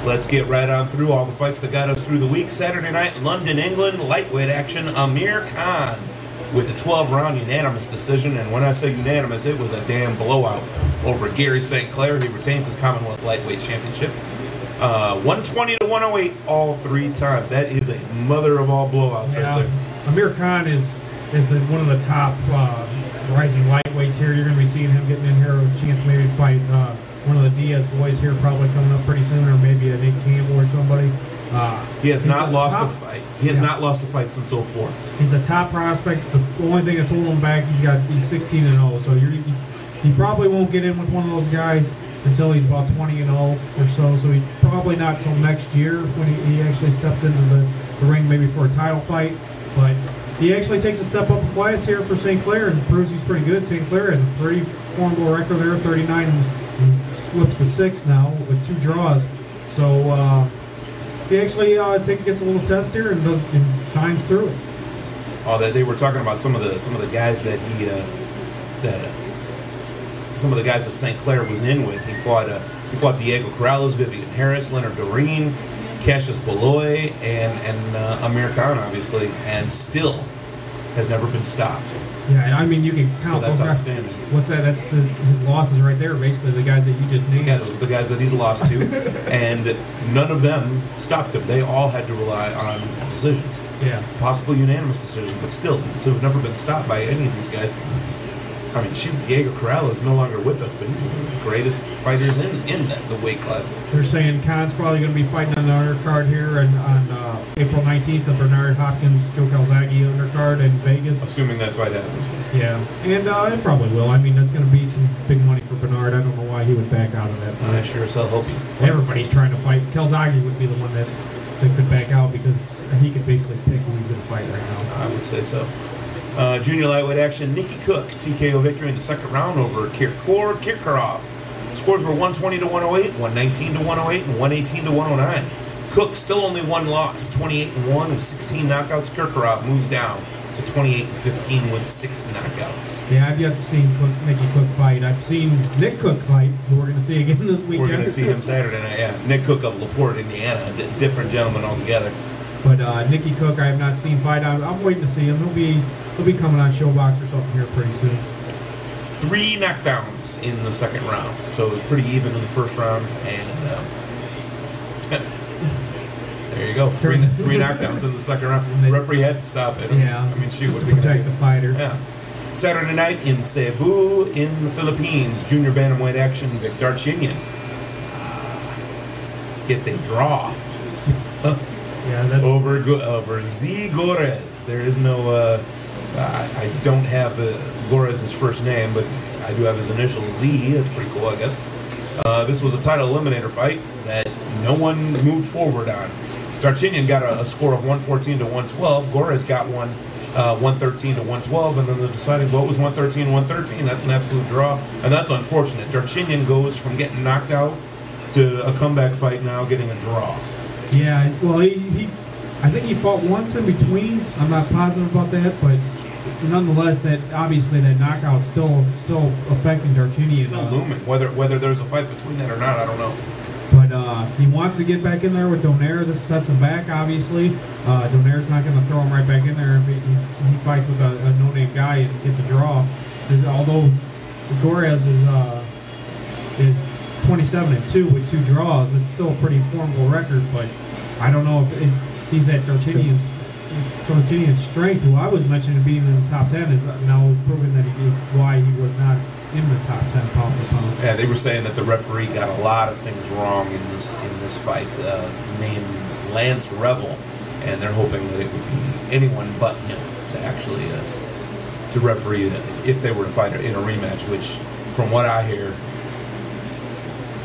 Let's get right on through all the fights that got us through the week. Saturday night, London, England, lightweight action. Amir Khan with a 12-round unanimous decision. And when I say unanimous, it was a damn blowout over Gary St. Clair. He retains his Commonwealth Lightweight Championship. 120 to 108 all 3 times. That is a mother of all blowouts right there. Amir Khan is one of the top rising lightweights here. You're going to be seeing him getting in here with a chance maybe to fight one of the Diaz boys here probably coming up pretty soon, or maybe a Nick Campbell or somebody. He has not lost a fight. He has not lost a fight since 04. He's a top prospect. The only thing that's holding him back, he's 16-0. So he probably won't get in with one of those guys until he's about 20-0 or so. So he's probably not until next year when he actually steps into the ring, maybe for a title fight. But he actually takes a step up in class here for St. Clair and proves he's pretty good. St. Clair has a pretty formidable record there, 39 and slips to 6 now with 2 draws. So he actually gets a little test here and shines through it. Oh, that they were talking about some of the guys that some of the guys that St. Clair was in with. He fought Diego Corrales, Vivian Harris, Leonard Doreen, Cassius Beloy, and Amir Khan, obviously, and still has never been stopped. Yeah, I mean, you can count so that's those outstanding. Guys. What's that? That's his losses right there, basically, the guys that you just named. Yeah, those are the guys that he's lost to, and none of them stopped him. They all had to rely on decisions. Yeah. Possible unanimous decision, but still, to have never been stopped by any of these guys. I mean, shoot, Diego Corrales is no longer with us, but he's one of the greatest fighters in the weight class. They're saying Khan's probably going to be fighting on the undercard here on April 19th, the Bernard Hopkins, Joe Calzaghe undercard in Vegas. Assuming that fight happens. Yeah, and it probably will. I mean, that's going to be some big money for Bernard. I don't know why he would back out of that fight. I sure as hell hope he fights. Everybody's trying to fight. Calzaghe would be the one that could back out because he could basically pick who he's going to fight right now. I would say so. Junior lightweight action, Nikki Cook, TKO victory in the second round over Kirkorov. Scores were 120 to 108, 119 to 108, and 118 to 109. Cook still only one loss, 28-1 with 16 knockouts. Kirkorov moves down to 28-15 with 6 knockouts. Yeah, I've yet to see Nikki Cook fight. I've seen Nick Cook fight, who we're going to see again this weekend. We're going to see him Saturday night, yeah. Nick Cook of LaPorte, Indiana, a different gentleman altogether. But Nikki Cook, I have not seen fight. I'm waiting to see him. He'll be coming on Showbox or something here pretty soon. 3 knockdowns in the second round, so it was pretty even in the first round. And there you go, three knockdowns in the second round. The referee had to stop it. Yeah, I mean, just to protect the fighter. Yeah. Saturday night in Cebu, in the Philippines, junior bantamweight action. Victor Darchinyan gets a draw. Yeah, that's over Z Gorez. There is no. I don't have Gorez's first name, but I do have his initials, Z. That's pretty cool, I guess. This was a title eliminator fight that no one moved forward on. Darchinyan got a score of 114 to 112. Gorez got one 113 to 112, and then the deciding vote was 113-113. That's an absolute draw, and that's unfortunate. Darchinyan goes from getting knocked out to a comeback fight now getting a draw. Yeah, well, I think he fought once in between. I'm not positive about that, but nonetheless, that knockout still affecting Darchinyan. Still looming. Whether there's a fight between that or not, I don't know. But he wants to get back in there with Donaire. This sets him back, obviously. Donaire's not going to throw him right back in there if he fights with a no-name guy and gets a draw. Although Gorez is 27-2 with 2 draws, it's still a pretty formidable record. But I don't know if he's at Darchinyan's strength, who I was mentioning being in the top 10, is now proving that why he was not in the top 10 pound for pound. Yeah, they were saying that the referee got a lot of things wrong in this fight, named Lance Revel, and they're hoping that it would be anyone but him to actually to referee if they were to fight in a rematch, which, from what I hear,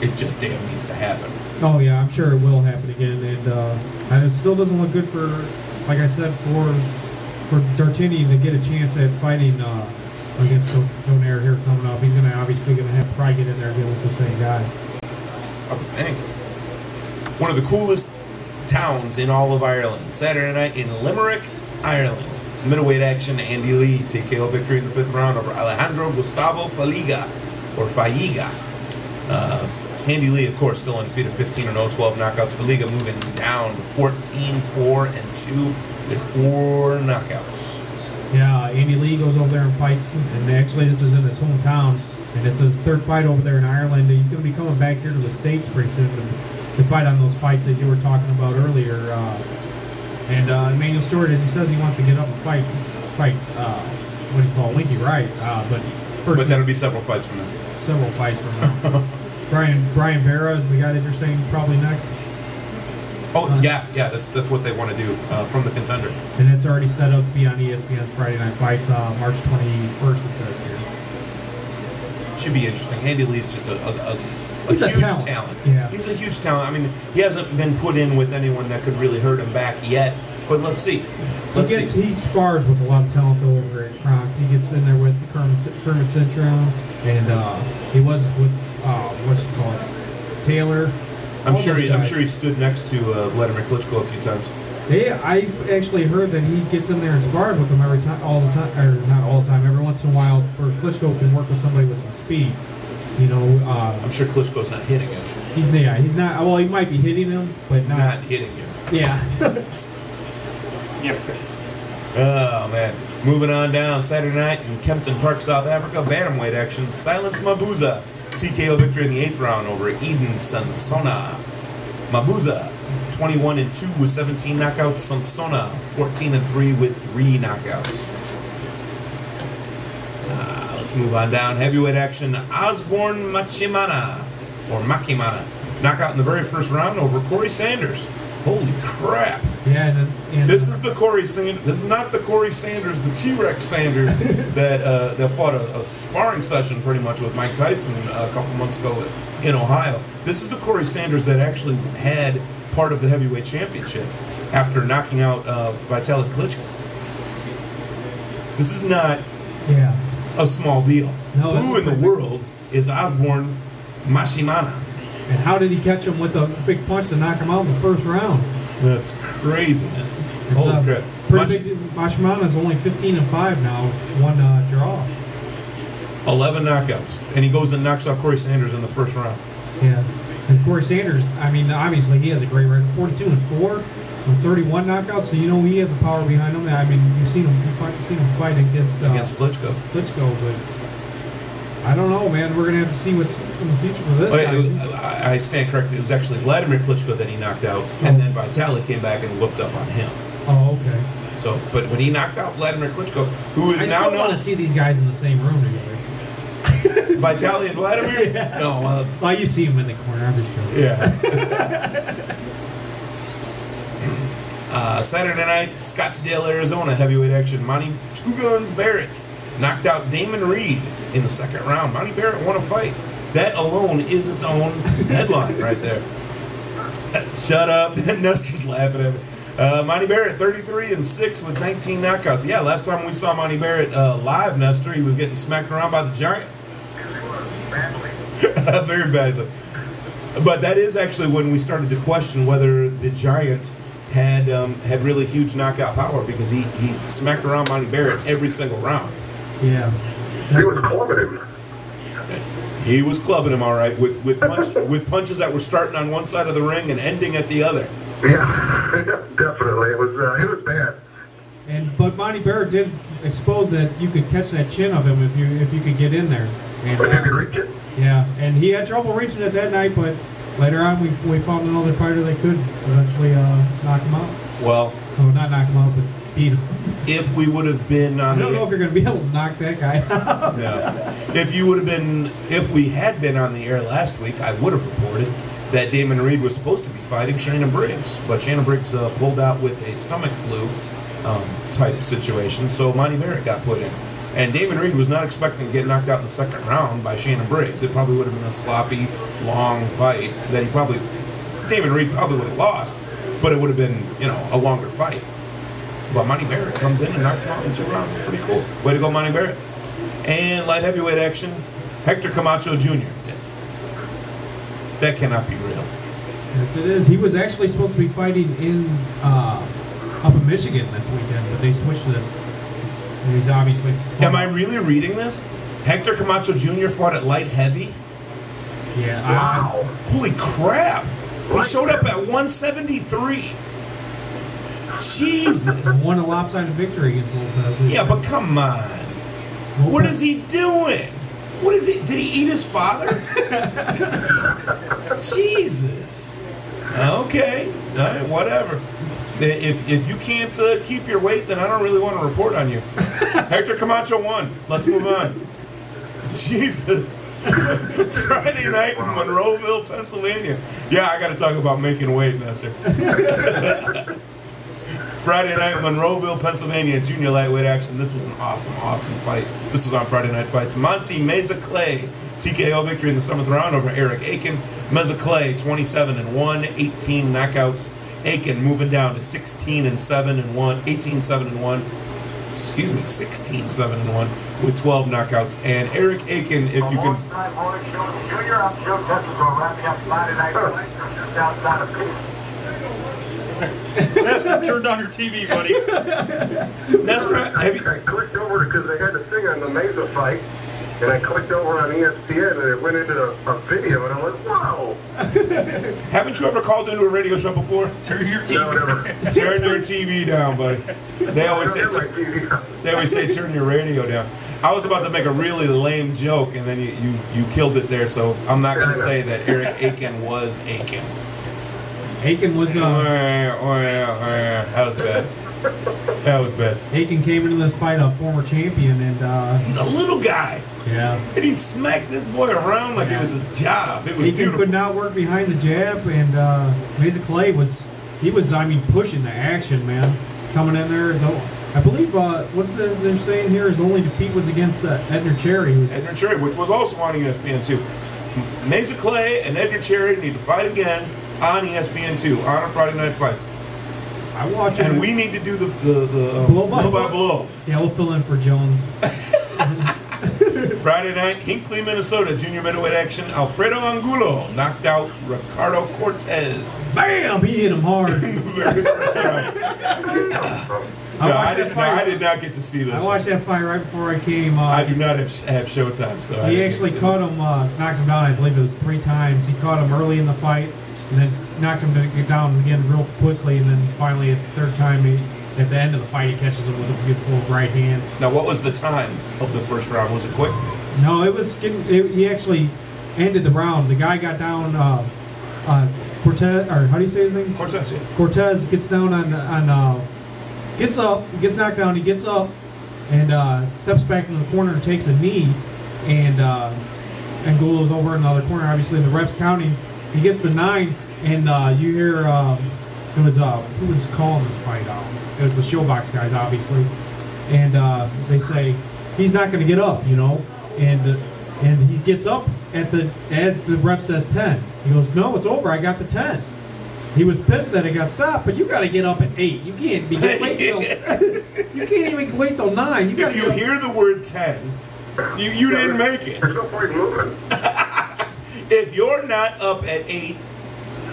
it just damn needs to happen. Oh yeah, I'm sure it will happen again, and it still doesn't look good for, like I said, for Darchinyan to get a chance at fighting against Donaire here coming up. He's obviously going to have to try to get in there again with the same guy. I would think. One of the coolest towns in all of Ireland. Saturday night in Limerick, Ireland. Middleweight action, Andy Lee, TKO victory in the 5th round over Alejandro Gustavo Faiga. Andy Lee, of course, still undefeated, 15-0, 12 knockouts for Liga, moving down to 14-4-2 with 4 knockouts. Yeah, Andy Lee goes over there and fights, and actually this is in his hometown, and it's his 3rd fight over there in Ireland. He's going to be coming back here to the States pretty soon to fight on those fights that you were talking about earlier. And Emmanuel Stewart, as he says, he wants to get up and fight. What do you call it, Winky Wright? But that'll be several fights from now. Several fights from now. Brian Vera is the guy that you're saying probably next. Oh yeah, that's what they want to do from the Contender. And it's already set up to be on ESPN's Friday Night Fights, March 21st. It says here. Should be interesting. Andy Lee's just a He's huge a talent. Yeah. He's a huge talent. I mean, he hasn't been put in with anyone that could really hurt him back yet. But let's see. He spars with a lot of talent over at Kronk. He gets in there with Kermit Cintron, and he was with Taylor. I'm sure he stood next to Vladimir Klitschko a few times. I actually heard that he gets in there and spars with him every time, all the time, or not all the time. Every once in a while, for Klitschko can work with somebody with some speed. You know, I'm sure Klitschko's not hitting him. He's not. Well, he might be hitting him, but not hitting him. Yeah. Yep. Oh man. Moving on down, Saturday night in Kempton Park, South Africa, bantamweight action. Silence Mabuza, TKO victory in the 8th round over Eden Sansona. Mabuza, 21-2 with 17 knockouts. Sansona, 14-3 with 3 knockouts. Let's move on down. Heavyweight action. Osborne Makimana knockout in the very first round over Corey Sanders. Holy crap! Yeah, and this is the Corey Sanders. This is not the Corey Sanders, the T-Rex Sanders that fought a sparring session pretty much with Mike Tyson a couple months ago in Ohio. This is the Corey Sanders that actually had part of the heavyweight championship after knocking out Vitaly Klitschko. This is not a small deal. No, who in the world is Osborne Makimana? And how did he catch him with a big punch to knock him out in the first round? That's craziness. Holy crap. Makimana is only 15-5 now, 1 draw. 11 knockouts. And he goes and knocks out Corey Sanders in the first round. Yeah. And Corey Sanders, I mean, obviously he has a great record. 42-4 with 31 knockouts, so you know he has the power behind him. I mean, you've seen him fight against Klitschko. But I don't know, man. We're going to have to see what's in the future for this guy. I stand corrected. It was actually Vladimir Klitschko that he knocked out, and then Vitaly came back and whooped up on him. Oh, okay. So, but when he knocked out Vladimir Klitschko, who is now known... I still want to see these guys in the same room together. Vitaly and Vladimir? Yeah. No. Well, you see him in the corner. I'm just joking. Yeah. Saturday night, Scottsdale, Arizona, heavyweight action. Monty Two Guns Barrett knocked out Damon Reed in the 2nd round. Monty Barrett won a fight. That alone is its own headline right there. Shut up. Nestor's laughing at me. Monty Barrett, 33-6 with 19 knockouts. Yeah, last time we saw Monty Barrett live, Nestor, he was getting smacked around by the Giant. Very badly. But that is actually when we started to question whether the Giant had really huge knockout power, because he smacked around Monty Barrett every single round. Yeah. He was clubbing him. He was clubbing him, all right, with punches that were starting on one side of the ring and ending at the other. Yeah, definitely. It was bad. But Monty Barrett did expose that you could catch that chin of him if you could get in there. And, but you could reach it. Yeah, and he had trouble reaching it that night, but later on we found another fighter that could eventually knock him out. Well, not knock him out, but beat him. If we would have been on I don't know if you're going to be able to knock that guy out. No. If we had been on the air last week, I would have reported that Damon Reed was supposed to be fighting Shannon Briggs, but Shannon Briggs pulled out with a stomach flu type situation, so Monty Barrett got put in. And Damon Reed was not expecting to get knocked out in the 2nd round by Shannon Briggs. It probably would have been a sloppy, long fight that Damon Reed probably would have lost, but it would have been, a longer fight. But Monty Barrett comes in and knocks him out in 2 rounds. It's pretty cool. Way to go, Monty Barrett. And light heavyweight action, Hector Camacho Jr. That cannot be real. Yes, it is. He was actually supposed to be fighting up in Michigan this weekend, but they switched this. And he's obviously... Am I really reading this? Hector Camacho Jr. fought at light heavy? Yeah. Wow. Holy crap! He showed up at 173. Jesus. Won a lopsided victory against Lopez. Yeah, but come on. What is he doing? What is he? Did he eat his father? Jesus. Okay. All right, whatever. If you can't keep your weight, then I don't really want to report on you. Hector Camacho won. Let's move on. Jesus. Friday night in Monroeville, Pennsylvania. Yeah, I got to talk about making weight, Nestor. Friday night, Monroeville, Pennsylvania, junior lightweight action. This was an awesome, awesome fight. This was on Friday Night Fights. Monty Meza-Clay, TKO victory in the 7th round over Eric Aiken. Meza-Clay, 27-1, 18 knockouts. Aiken moving down to 16-7-1, 18-7-1. Excuse me, 16-7-1 with 12 knockouts. And Eric Aiken, if you can. Nestor, turn down your TV, buddy. Nestor, I clicked over because they had the thing on the Meza fight, and I clicked over on ESPN, and it went into a video, and I'm like, wow. Haven't you ever called into a radio show before? Turn your TV. No, never. Turn your TV down, buddy. They always say turn your radio down. I was about to make a really lame joke, and then you killed it there, so I'm not going to say that Eric Aiken was Aiken. Aiken was That was bad. That was bad. Aiken came into this fight a former champion, and He's a little guy, yeah, and he smacked this boy around like it was his job. It was Aiken beautiful. could not work behind the jab, and Meza-Clay was pushing the action, man, coming in there. I believe what they're saying here his only defeat was against Edner Cherry. Edner Cherry, which was also on ESPN2. Meza-Clay and Edner Cherry need to fight again on ESPN2 on a Friday Night Fights. I watch it. And we need to do the Blow blow by by blow. Yeah, we'll fill in for Jones. Friday night, Hinckley, Minnesota, junior middleweight action. Alfredo Angulo knocked out Ricardo Cortez Bam! He hit him hard. in the very first round. I did not get to see this. I watched that fight right before I came. I do not have Showtime, so He actually caught him, knocked him down. I believe it was 3 times. He caught him early in the fight, and then knocked him down again real quickly, and then finally at the 3rd time, at the end of the fight, he catches him with a beautiful right hand. Now, what was the time of the first round? Was it quick? No, it was he actually ended the round. The guy got down. Cortez, or how do you say his name? Cortez, yeah. Cortez gets down gets up, gets knocked down. He gets up and steps back into the corner and takes a knee, and Angulo's over in the other corner. Obviously, the ref's counting. He gets the 9, and you hear it was who was calling this fight out? It was the Showbox guys, obviously, and they say he's not going to get up, and he gets up as the ref says 10. He goes, "No, it's over. I got the 10." He was pissed that it got stopped, but you got to get up at 8. You can't be you can't even wait till 9. If you hear the word 10, you didn't make it. There's no point moving. If you're not up at 8,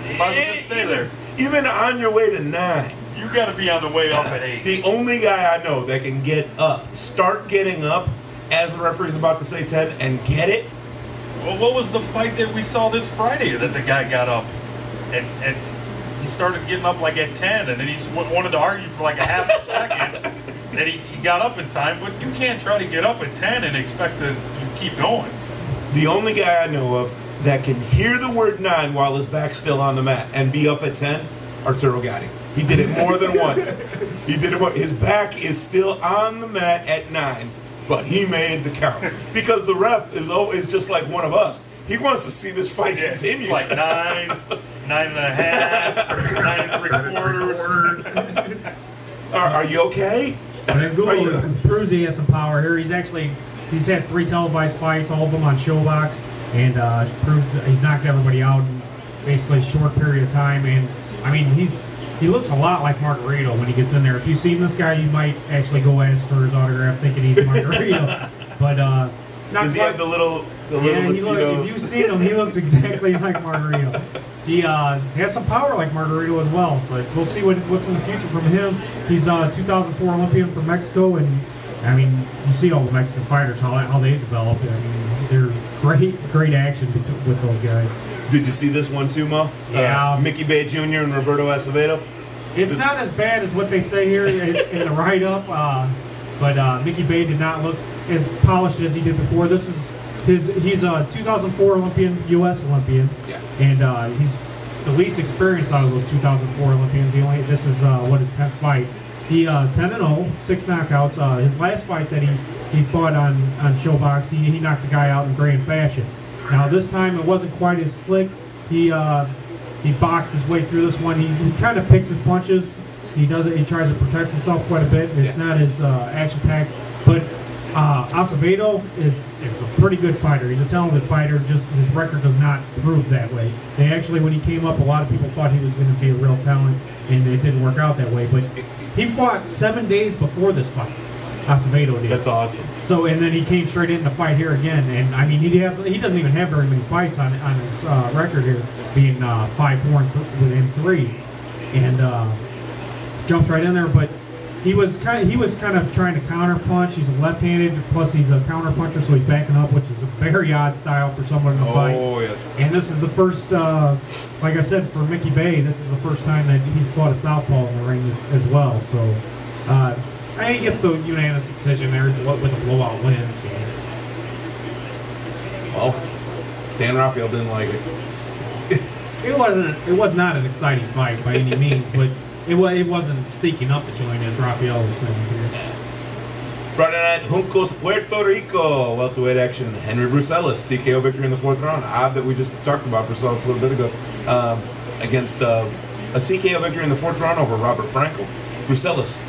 Stay there. even on your way to 9. You got to be on the way up at 8. The only guy I know that can get up, start getting up as the referee's about to say 10 and get it. Well, what was the fight that we saw this Friday that the guy got up and he started getting up like at 10, and then he wanted to argue for like a half a second that he got up in time, but you can't try to get up at 10 and expect to keep going. The only guy I know of that can hear the word 9 while his back's still on the mat and be up at 10, Arturo Gatti. He did it more than once. He did it. His back is still on the mat at 9, but he made the count because the ref is just like one of us. He wants to see this fight continue. It's like 9, 9.5, 9 3/4. Are you okay? Angulo proves he has some power here. He's had 3 televised fights, all of them on Showbox, and proves he's knocked everybody out in basically a short period of time. And I mean, he looks a lot like Margarito when he gets in there. If you've seen this guy, you might actually go ask for his autograph thinking he's Margarito. But does he have the little Latino? If you've seen him, he looks exactly like Margarito. He has some power like Margarito as well, but we'll see what's in the future from him. He's a 2004 Olympian from Mexico, and I mean, you see all the Mexican fighters, how they develop. I mean, they're great action with those guys. Did you see this one too, Mo? Yeah. Mickey Bay Jr. and Roberto Acevedo. It's not as bad as what they say here in the write-up, but Mickey Bay did not look as polished as he did before. He's a 2004 Olympian, U.S. Olympian, Yeah. and he's the least experienced out of those 2004 Olympians. This is what his 10th fight. He 10-0, 6 knockouts. His last fight that he fought on Showbox, he knocked the guy out in grand fashion. Now this time it wasn't quite as slick. He boxed his way through this one. He kind of picks his punches. He tries to protect himself quite a bit. It's not as action-packed, but Acevedo is a pretty good fighter. He's a talented fighter. Just his record does not prove that way. They actually, when he came up, a lot of people thought he was going to be a real talent, and it didn't work out that way. But he fought 7 days before this fight. Acevedo did. That's awesome. So, and then he came straight in to fight here again, and I mean, he doesn't even have very many fights on his record here, being 5-4 3, and jumps right in there. But he was kind of trying to counter punch. He's a left-handed, plus he's a counter puncher, so he's backing up, which is a very odd style for someone to fight. Oh yes. And this is the first, like I said, for Mickey Bay, this is the first time that he's fought a southpaw in the ring as well. So. I think he gets the unanimous decision there with a blowout win. So. Well, Dan Rafael didn't like it. It was not an exciting fight by any means, but it wasn't sneaking up the joint as Rafael was saying here. Friday night, Juncos, Puerto Rico. Welterweight action. Henry Brucelis, TKO victory in the 4th round. Odd that we just talked about Brucelis a little bit ago. Against a TKO victory in the 4th round over Robert Frankel. Brucelis,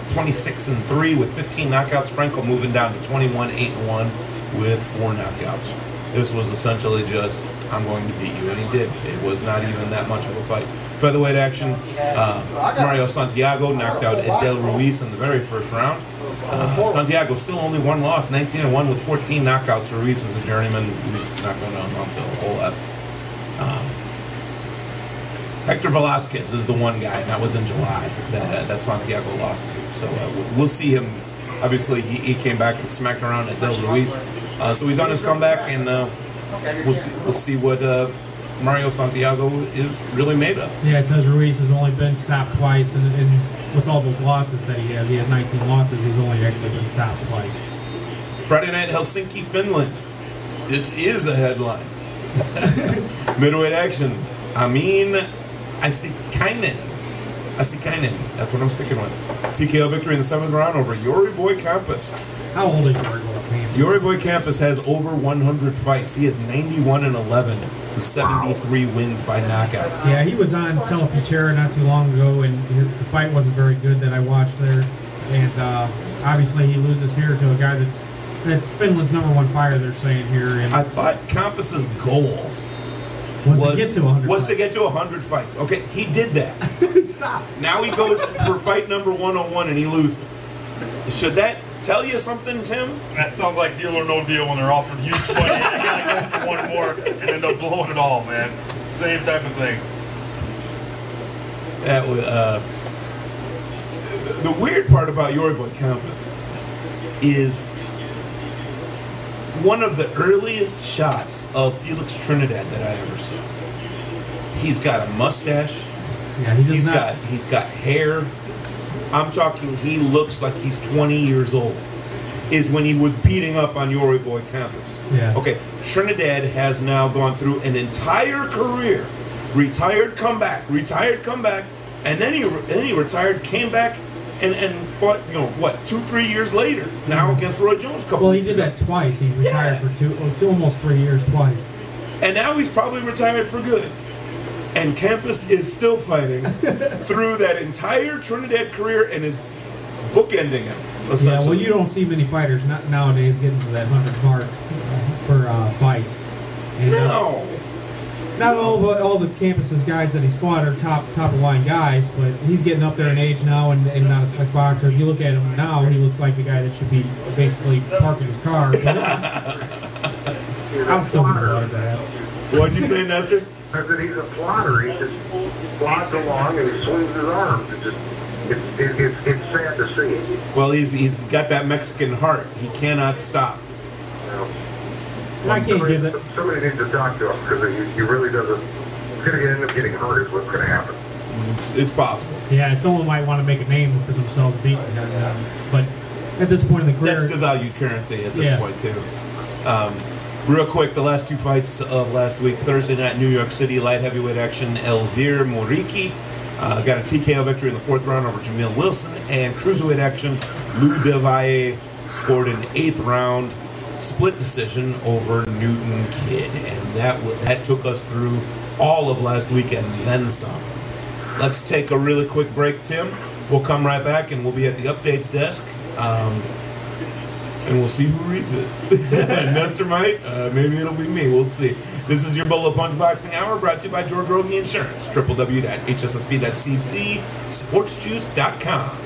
26-3 with 15 knockouts. Frankel moving down to 21-8-1 with 4 knockouts. This was essentially just, I'm going to beat you, and he did. It was not even that much of a fight. Featherweight action, Mario Santiago knocked out Edel Ruiz in the very first round. Santiago still only 1 loss, 19-1 with 14 knockouts. Ruiz is a journeyman. He's not going to amount to a whole lot. Hector Velasquez is the one guy, and that was in July that Santiago lost to. So we'll see him. Obviously, he came back and smacked around at Del Ruiz. So he's on his comeback, and we'll see what Mario Santiago is really made of. Yeah, it says Ruiz has only been stopped twice, and with all those losses that he has 19 losses. He's only actually been stopped twice. Friday night, Helsinki, Finland. This is a headline. Middleweight action. Asikainen. That's what I'm sticking with. TKO victory in the 7th round over Yuri Boy Campos. How old is Yuri Boy Campos? Yuri Boy Campos has over 100 fights. He has 91-11 with 73 wins by knockout. Yeah, he was on Telefutura not too long ago, and the fight wasn't very good that I watched there. And obviously, he loses here to a guy that's Finland's #1 fighter. They're saying here. And I thought Campos's goal was to get to 100. To get to 100 fights. Okay, he did that. Stop. Now he goes for fight number 101 and he loses. Should that tell you something, Tim? That sounds like Deal or No Deal when they're offered huge money. They gotta go for one more and end up blowing it all, man. Same type of thing. That was the weird part about Yuri Boy Campos is one of the earliest shots of Felix Trinidad that I ever saw. He's got a mustache. Yeah, he's got hair. I'm talking, he looks like he's 20 years old. Is when he was beating up on Yuri Boy Campos. Yeah. Okay, Trinidad has now gone through an entire career, retired, come back, and then he retired, came back, and fought, 2-3 years later, now against Roy Jones a couple weeks ago. Well, he did that twice. He retired for almost 3 years twice. And now he's probably retired for good. And Campos is still fighting through that entire Trinidad career and is bookending him, essentially. Yeah, well, you don't see many fighters nowadays getting to that 100 mark for fights. And, no! Not all the Campus's guys that he's fought are top of line guys, but he's getting up there in age now and not a slick boxer. If you look at him now, he looks like the guy that should be basically parking his car. I'll still be glad of that. What'd you say, Nestor? I said he's a plotter. He just plods along and he swings his arms. It's sad to see. Well, he's got that Mexican heart. He cannot stop. And I can't give it. Somebody needs to talk to him because he really doesn't. He's going to end up getting hurt. Is what's going to happen. It's possible. Yeah, someone might want to make a name for themselves beating him, but at this point in the career, That's devalued currency at this point too. Real quick, the last two fights of last week, Thursday night, New York City, light heavyweight action, Elvir Moriki got a TKO victory in the 4th round over Jamil Wilson, and cruiserweight action, Lou Devalle scored an 8th round split decision over Newton Kidd, and that took us through all of last weekend, then some. Let's take a really quick break, Tim. We'll come right back, and we'll be at the updates desk. And we'll see who reads it. Nestor might. Maybe it'll be me. We'll see. This is your Bolo Punch Boxing Hour, brought to you by George Rogie Insurance. www.hssp.cc, sportsjuice.com.